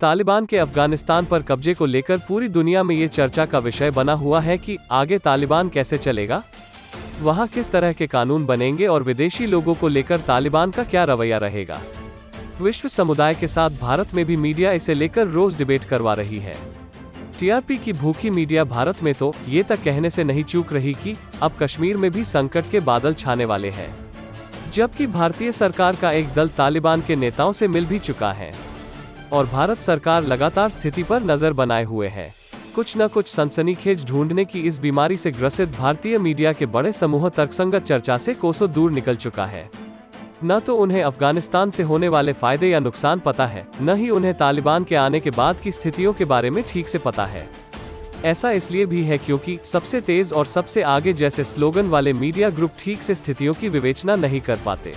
तालिबान के अफगानिस्तान पर कब्जे को लेकर पूरी दुनिया में ये चर्चा का विषय बना हुआ है कि आगे तालिबान कैसे चलेगा, वहाँ किस तरह के कानून बनेंगे और विदेशी लोगों को लेकर तालिबान का क्या रवैया रहेगा। विश्व समुदाय के साथ भारत में भी मीडिया इसे लेकर रोज डिबेट करवा रही है। टीआरपी की भूखी मीडिया भारत में तो ये तक कहने से नहीं चूक रही कि अब कश्मीर में भी संकट के बादल छाने वाले हैं, जबकि भारतीय सरकार का एक दल तालिबान के नेताओं से मिल भी चुका है और भारत सरकार लगातार स्थिति पर नजर बनाए हुए है। कुछ न कुछ सनसनीखेज ढूंढने की इस बीमारी से ग्रसित भारतीय मीडिया के बड़े समूह तर्कसंगत चर्चा से कोसों दूर निकल चुका है। न तो उन्हें अफगानिस्तान से होने वाले फायदे या नुकसान पता है, न ही उन्हें तालिबान के आने के बाद की स्थितियों के बारे में ठीक से पता है। ऐसा इसलिए भी है क्योंकि सबसे तेज और सबसे आगे जैसे स्लोगन वाले मीडिया ग्रुप ठीक से स्थितियों की विवेचना नहीं कर पाते।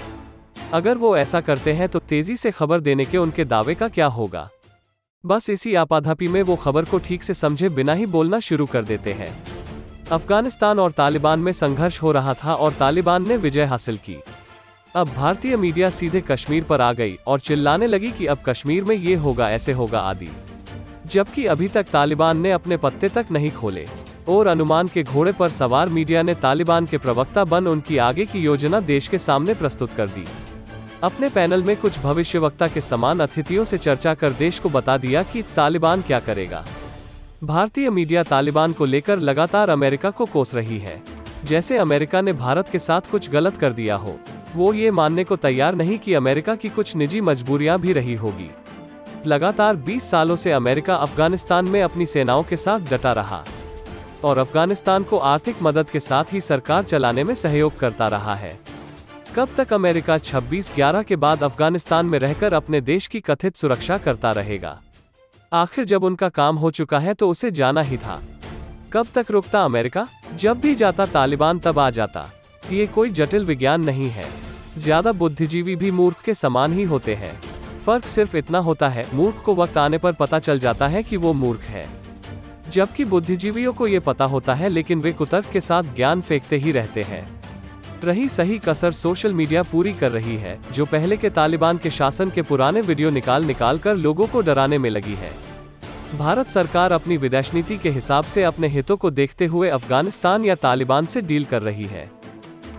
अगर वो ऐसा करते हैं तो तेजी से खबर देने के उनके दावे का क्या होगा। बस इसी आपाधापी में वो खबर को ठीक से समझे बिना ही बोलना शुरू कर देते हैं। अफगानिस्तान और तालिबान में संघर्ष हो रहा था और तालिबान ने विजय हासिल की। अब भारतीय मीडिया सीधे कश्मीर पर आ गई और चिल्लाने लगी कि अब कश्मीर में ये होगा, ऐसे होगा आदि, जबकि अभी तक तालिबान ने अपने पत्ते तक नहीं खोले। और अनुमान के घोड़े पर सवार मीडिया ने तालिबान के प्रवक्ता बन उनकी आगे की योजना देश के सामने प्रस्तुत कर दी। अपने पैनल में कुछ भविष्यवक्ता के समान अतिथियों से चर्चा कर देश को बता दिया कि तालिबान क्या करेगा। भारतीय मीडिया तालिबान को लेकर लगातार अमेरिका को कोस रही है, जैसे अमेरिका ने भारत के साथ कुछ गलत कर दिया हो। वो ये मानने को तैयार नहीं कि अमेरिका की कुछ निजी मजबूरियां भी रही होगी। लगातार 20 सालों से अमेरिका अफगानिस्तान में अपनी सेनाओं के साथ डटा रहा और अफगानिस्तान को आर्थिक मदद के साथ ही सरकार चलाने में सहयोग करता रहा है। कब तक अमेरिका 26/11 के बाद अफगानिस्तान में रहकर अपने देश की कथित सुरक्षा करता रहेगा? आखिर जब उनका काम हो चुका है तो उसे जाना ही था। कब तक रुकता अमेरिका? जब भी जाता तालिबान तब आ जाता। ये कोई जटिल विज्ञान नहीं है। ज्यादा बुद्धिजीवी भी मूर्ख के समान ही होते हैं। फर्क सिर्फ इतना होता है, मूर्ख को वक्त आने पर पता चल जाता है कि वो मूर्ख है, जबकि बुद्धिजीवियों को ये पता होता है लेकिन वे कुतर्क के साथ ज्ञान फेंकते ही रहते हैं। रही सही कसर सोशल मीडिया पूरी कर रही है, जो पहले के तालिबान के शासन के पुराने वीडियो निकाल कर लोगों को डराने में लगी है। भारत सरकार अपनी विदेश नीति के हिसाब से अपने हितों को देखते हुए अफगानिस्तान या तालिबान से डील कर रही है।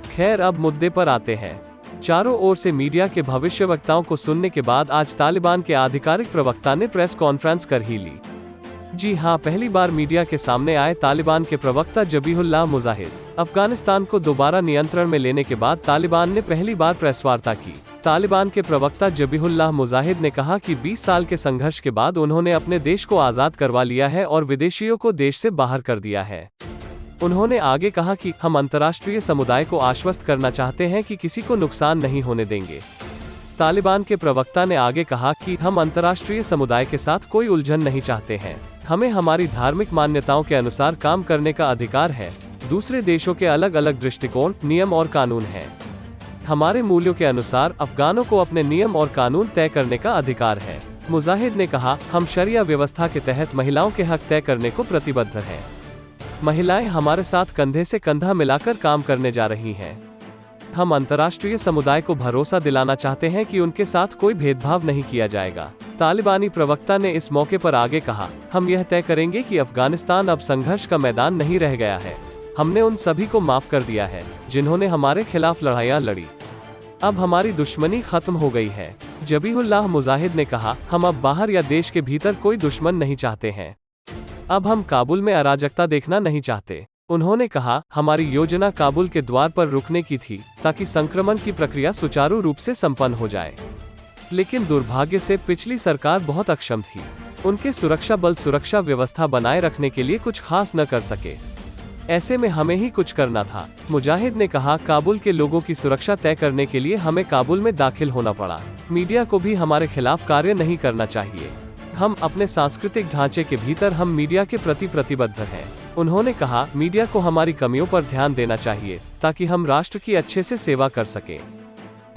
खैर, अब मुद्दे पर आते हैं। चारों ओर से मीडिया के भविष्यवक्ताओं को सुनने के बाद आज तालिबान के आधिकारिक प्रवक्ता ने प्रेस कॉन्फ्रेंस कर ही ली। जी हां, पहली बार मीडिया के सामने आए तालिबान के प्रवक्ता ज़बीहुल्लाह मुजाहिद। अफगानिस्तान को दोबारा नियंत्रण में लेने के बाद तालिबान ने पहली बार प्रेस वार्ता की। तालिबान के प्रवक्ता ज़बीहुल्लाह मुजाहिद ने कहा कि 20 साल के संघर्ष के बाद उन्होंने अपने देश को आज़ाद करवा लिया है और विदेशियों को देश से बाहर कर दिया है। उन्होंने आगे कहा कि हम अंतर्राष्ट्रीय समुदाय को आश्वस्त करना चाहते हैं कि किसी को नुकसान नहीं होने देंगे। तालिबान के प्रवक्ता ने आगे कहा कि हम अंतर्राष्ट्रीय समुदाय के साथ कोई उलझन नहीं चाहते हैं। हमें हमारी धार्मिक मान्यताओं के अनुसार काम करने का अधिकार है। दूसरे देशों के अलग अलग दृष्टिकोण, नियम और कानून हैं। हमारे मूल्यों के अनुसार अफगानों को अपने नियम और कानून तय करने का अधिकार है। मुजाहिद ने कहा, हम शरिया व्यवस्था के तहत महिलाओं के हक तय करने को प्रतिबद्ध हैं। महिलाएं हमारे साथ कंधे से कंधा मिलाकर काम करने जा रही हैं। हम अंतर्राष्ट्रीय समुदाय को भरोसा दिलाना चाहते हैं कि उनके साथ कोई भेदभाव नहीं किया जाएगा। तालिबानी प्रवक्ता ने इस मौके पर आगे कहा, हम यह तय करेंगे कि अफगानिस्तान अब संघर्ष का मैदान नहीं रह गया है। हमने उन सभी को माफ कर दिया है जिन्होंने हमारे खिलाफ लड़ाइयाँ लड़ी। अब हमारी दुश्मनी खत्म हो गई है। ज़बीहुल्लाह मुजाहिद ने कहा, हम अब बाहर या देश के भीतर कोई दुश्मन नहीं चाहते हैं। अब हम काबुल में अराजकता देखना नहीं चाहते। उन्होंने कहा, हमारी योजना काबुल के द्वार पर रुकने की थी ताकि संक्रमण की प्रक्रिया सुचारू रूप से संपन्न हो जाए, लेकिन दुर्भाग्य से पिछली सरकार बहुत अक्षम थी। उनके सुरक्षा बल सुरक्षा व्यवस्था बनाए रखने के लिए कुछ खास न कर सके। ऐसे में हमें ही कुछ करना था। मुजाहिद ने कहा, काबुल के लोगों की सुरक्षा तय करने के लिए हमें काबुल में दाखिल होना पड़ा। मीडिया को भी हमारे खिलाफ कार्य नहीं करना चाहिए। हम अपने सांस्कृतिक ढांचे के भीतर हम मीडिया के प्रति प्रतिबद्ध हैं। उन्होंने कहा, मीडिया को हमारी कमियों पर ध्यान देना चाहिए ताकि हम राष्ट्र की अच्छे से सेवा कर सकें।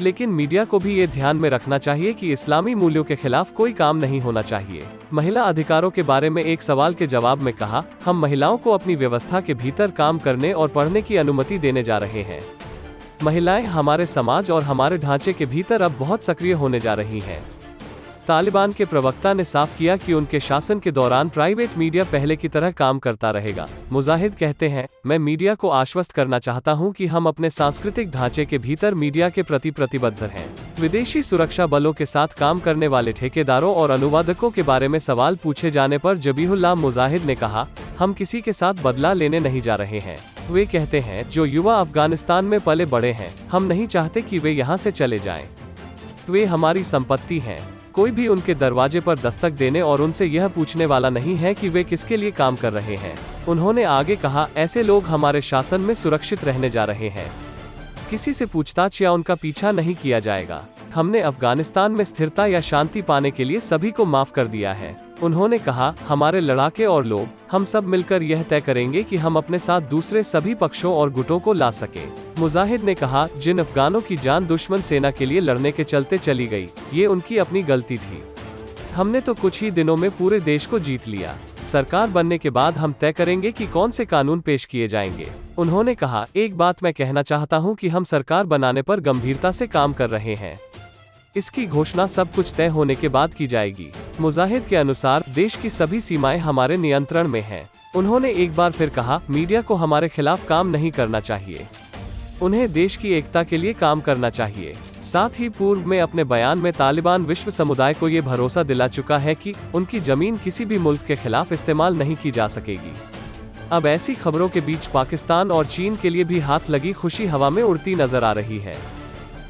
लेकिन मीडिया को भी ये ध्यान में रखना चाहिए कि इस्लामी मूल्यों के खिलाफ कोई काम नहीं होना चाहिए। महिला अधिकारों के बारे में एक सवाल के जवाब में कहा, हम महिलाओं को अपनी व्यवस्था के भीतर काम करने और पढ़ने की अनुमति देने जा रहे हैं। महिलाएं हमारे समाज और हमारे ढांचे के भीतर अब बहुत सक्रिय होने जा रही हैं। तालिबान के प्रवक्ता ने साफ किया कि उनके शासन के दौरान प्राइवेट मीडिया पहले की तरह काम करता रहेगा। मुजाहिद कहते हैं, मैं मीडिया को आश्वस्त करना चाहता हूं कि हम अपने सांस्कृतिक ढांचे के भीतर मीडिया के प्रति प्रतिबद्ध हैं। विदेशी सुरक्षा बलों के साथ काम करने वाले ठेकेदारों और अनुवादकों के बारे में सवाल पूछे जाने पर जबीहुल्लाह मुजाहिद ने कहा, हम किसी के साथ बदला लेने नहीं जा रहे हैं। वे कहते हैं, जो युवा अफगानिस्तान में पले बड़े हैं, हम नहीं चाहते कि वे यहाँ से चले जाएं। वे हमारी संपत्ति हैं। कोई भी उनके दरवाजे पर दस्तक देने और उनसे यह पूछने वाला नहीं है कि वे किसके लिए काम कर रहे हैं। उन्होंने आगे कहा, ऐसे लोग हमारे शासन में सुरक्षित रहने जा रहे हैं। किसी से पूछताछ या उनका पीछा नहीं किया जाएगा। हमने अफगानिस्तान में स्थिरता या शांति पाने के लिए सभी को माफ कर दिया है। उन्होंने कहा, हमारे लड़ाके और लोग, हम सब मिलकर यह तय करेंगे कि हम अपने साथ दूसरे सभी पक्षों और गुटों को ला सके। मुजाहिद ने कहा, जिन अफगानों की जान दुश्मन सेना के लिए लड़ने के चलते चली गई, ये उनकी अपनी गलती थी। हमने तो कुछ ही दिनों में पूरे देश को जीत लिया। सरकार बनने के बाद हम तय करेंगे कि कौन से कानून पेश किए जाएंगे। उन्होंने कहा, एक बात मैं कहना चाहता हूं कि हम सरकार बनाने पर गंभीरता से काम कर रहे हैं। इसकी घोषणा सब कुछ तय होने के बाद की जाएगी। मुजाहिद के अनुसार देश की सभी सीमाएं हमारे नियंत्रण में हैं। उन्होंने एक बार फिर कहा, मीडिया को हमारे खिलाफ काम नहीं करना चाहिए। उन्हें देश की एकता के लिए काम करना चाहिए। साथ ही पूर्व में अपने बयान में तालिबान विश्व समुदाय को ये भरोसा दिला चुका है कि उनकी जमीन किसी भी मुल्क के खिलाफ इस्तेमाल नहीं की जा सकेगी। अब ऐसी खबरों के बीच पाकिस्तान और चीन के लिए भी हाथ लगी खुशी हवा में उड़ती नजर आ रही है।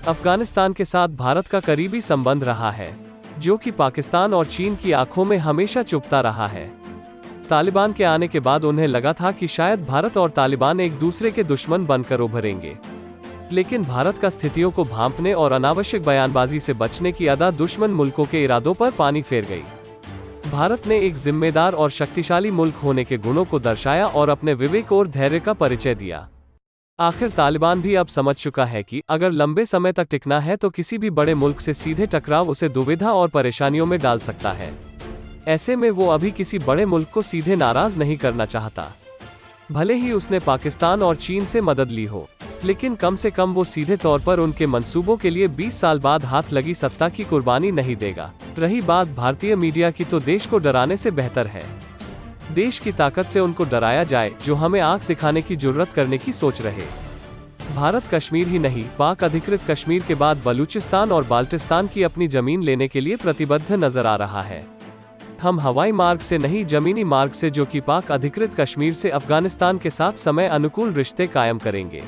अफगानिस्तान के साथ भारत का करीबी संबंध रहा है, जो कि पाकिस्तान और चीन की आंखों में हमेशा चुभता रहा है। तालिबान के आने के बाद उन्हें लगा था कि शायद भारत और तालिबान एक दूसरे के दुश्मन बनकर उभरेंगे, लेकिन भारत का स्थितियों को भांपने और अनावश्यक बयानबाजी से बचने की अदा दुश्मन मुल्कों के इरादों पर पानी फेर गई। भारत ने एक जिम्मेदार और शक्तिशाली मुल्क होने के गुणों को दर्शाया और अपने विवेक और धैर्य का परिचय दिया। आखिर तालिबान भी अब समझ चुका है कि अगर लंबे समय तक टिकना है तो किसी भी बड़े मुल्क से सीधे टकराव उसे दुविधा और परेशानियों में डाल सकता है। ऐसे में वो अभी किसी बड़े मुल्क को सीधे नाराज नहीं करना चाहता। भले ही उसने पाकिस्तान और चीन से मदद ली हो, लेकिन कम से कम वो सीधे तौर पर उनके मंसूबों के लिए 20 साल बाद हाथ लगी सत्ता की कुर्बानी नहीं देगा। रही बात भारतीय मीडिया की, तो देश को डराने से बेहतर है देश की ताकत से उनको डराया जाए जो हमें आंख दिखाने की जुर्रत करने की सोच रहे। भारत कश्मीर ही नहीं, पाक अधिकृत कश्मीर के बाद बलूचिस्तान और बाल्टिस्तान की अपनी जमीन लेने के लिए प्रतिबद्ध नजर आ रहा है। हम हवाई मार्ग से नहीं, जमीनी मार्ग से, जो कि पाक अधिकृत कश्मीर से, अफगानिस्तान के साथ समय अनुकूल रिश्ते कायम करेंगे।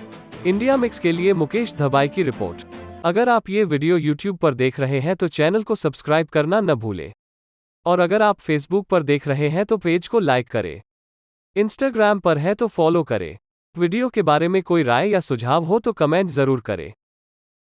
इंडिया मिक्स के लिए मुकेश धबाई की रिपोर्ट। अगर आप ये वीडियो YouTube पर देख रहे हैं तो चैनल को सब्सक्राइब करना न भूलें। और अगर आप फेसबुक पर देख रहे हैं तो पेज को लाइक करें। इंस्टाग्राम पर है तो फॉलो करें। वीडियो के बारे में कोई राय या सुझाव हो तो कमेंट जरूर करें।